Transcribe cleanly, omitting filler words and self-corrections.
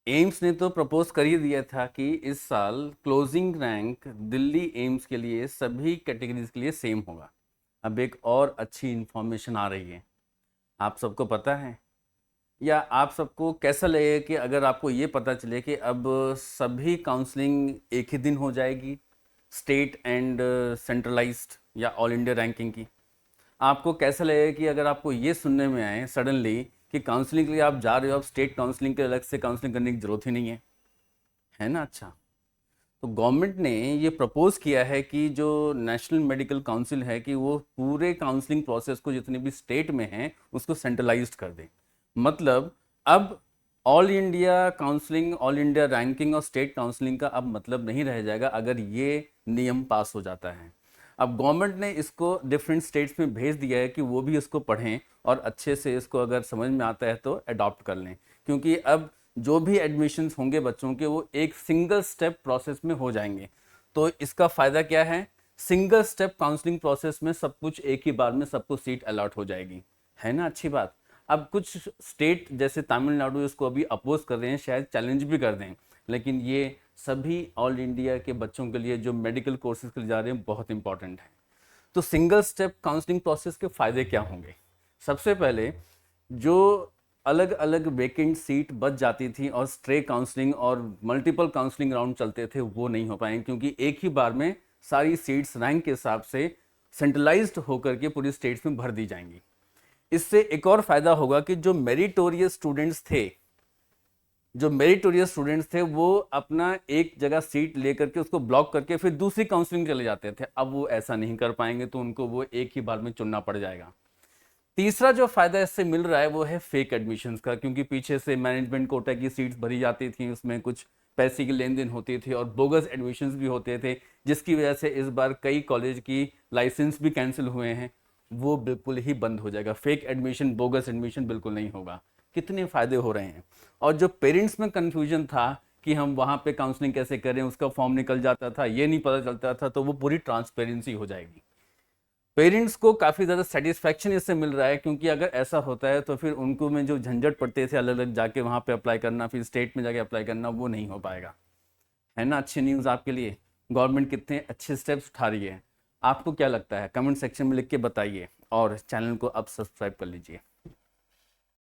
AIIMS ने तो propose कर ही दिया था कि इस साल क्लोजिंग रैंक दिल्ली एम्स के लिए सभी कैटेगरीज के लिए सेम होगा। अब एक और अच्छी इन्फॉर्मेशन आ रही है, आप सबको पता है या आप सबको कैसा लगेगा कि अगर आपको ये पता चले कि अब सभी काउंसलिंग एक ही दिन हो जाएगी, स्टेट एंड सेंट्रलाइज्ड या ऑल इंडिया रैंकिंग की। आपको कैसा लगेगा कि अगर आपको ये सुनने में आए सडनली कि काउंसलिंग के लिए आप जा रहे हो, अब स्टेट काउंसलिंग के अलग से काउंसलिंग करने की जरूरत ही नहीं है ना। अच्छा, तो गवर्नमेंट ने ये प्रपोज किया है कि जो नेशनल मेडिकल काउंसिल है कि वो पूरे काउंसलिंग प्रोसेस को जितने भी स्टेट में हैं उसको सेंट्रलाइज्ड कर दे। मतलब अब all India counselling, all India ranking और स्टेट काउंसलिंग का अब मतलब नहीं रह जाएगा अगर ये नियम पास हो जाता है। अब गवर्नमेंट ने इसको डिफरेंट स्टेट्स में भेज दिया है कि वो भी इसको पढ़ें और अच्छे से इसको अगर समझ में आता है तो अडॉप्ट कर लें, क्योंकि अब जो भी एडमिशन्स होंगे बच्चों के वो एक सिंगल स्टेप प्रोसेस में हो जाएंगे। तो इसका फ़ायदा क्या है, सिंगल स्टेप काउंसलिंग प्रोसेस में सब कुछ एक ही बार में सबको सीट अलॉट हो जाएगी, है ना अच्छी बात। अब कुछ स्टेट जैसे तमिलनाडु इसको अभी अपोज कर रहे हैं, शायद चैलेंज भी कर दें, लेकिन ये सभी ऑल इंडिया के बच्चों के लिए जो मेडिकल कोर्सेज के लिए जा रहे हैं बहुत इंपॉर्टेंट है। तो सिंगल स्टेप काउंसलिंग प्रोसेस के फ़ायदे क्या होंगे? सबसे पहले जो अलग अलग वेकेंट सीट बच जाती थी और स्ट्रे काउंसलिंग और मल्टीपल काउंसलिंग राउंड चलते थे वो नहीं हो पाएंगे, क्योंकि एक ही बार में सारी सीट्स रैंक के हिसाब से सेंट्रलाइज्ड होकर के पूरी स्टेट्स में भर दी जाएंगी। इससे एक और फायदा होगा कि जो मेरिटोरियस स्टूडेंट्स थे वो अपना एक जगह सीट लेकर के उसको ब्लॉक करके फिर दूसरी काउंसलिंग चले जाते थे, अब वो ऐसा नहीं कर पाएंगे तो उनको वो एक ही बार में चुनना पड़ जाएगा। तीसरा जो फायदा इससे मिल रहा है वो है फेक एडमिशन्स का, क्योंकि पीछे से मैनेजमेंट कोटा की सीट्स भरी जाती थी, उसमें कुछ पैसे की लेन देन होती थी और बोगस एडमिशन्स भी होते थे, जिसकी वजह से इस बार कई कॉलेज की लाइसेंस भी कैंसिल हुए हैं। वो बिल्कुल ही बंद हो जाएगा, फेक एडमिशन, बोगस एडमिशन बिल्कुल नहीं होगा। कितने फायदे हो रहे हैं। और जो पेरेंट्स में कन्फ्यूजन था कि हम वहाँ पे काउंसलिंग कैसे करें, उसका फॉर्म निकल जाता था, ये नहीं पता चलता था, तो वो पूरी ट्रांसपेरेंसी हो जाएगी। पेरेंट्स को काफ़ी ज़्यादा सेटिस्फैक्शन इससे मिल रहा है, क्योंकि अगर ऐसा होता है तो फिर उनको में जो झंझट पड़ते थे अलग अलग जाके वहाँ पे अप्लाई करना, फिर स्टेट में जाके अप्लाई करना, वो नहीं हो पाएगा, है ना। अच्छी न्यूज़ आपके लिए, गवर्नमेंट कितने अच्छे स्टेप्स उठा रही है। आपको क्या लगता है कमेंट सेक्शन में लिख के बताइए और चैनल को अब सब्सक्राइब कर लीजिए।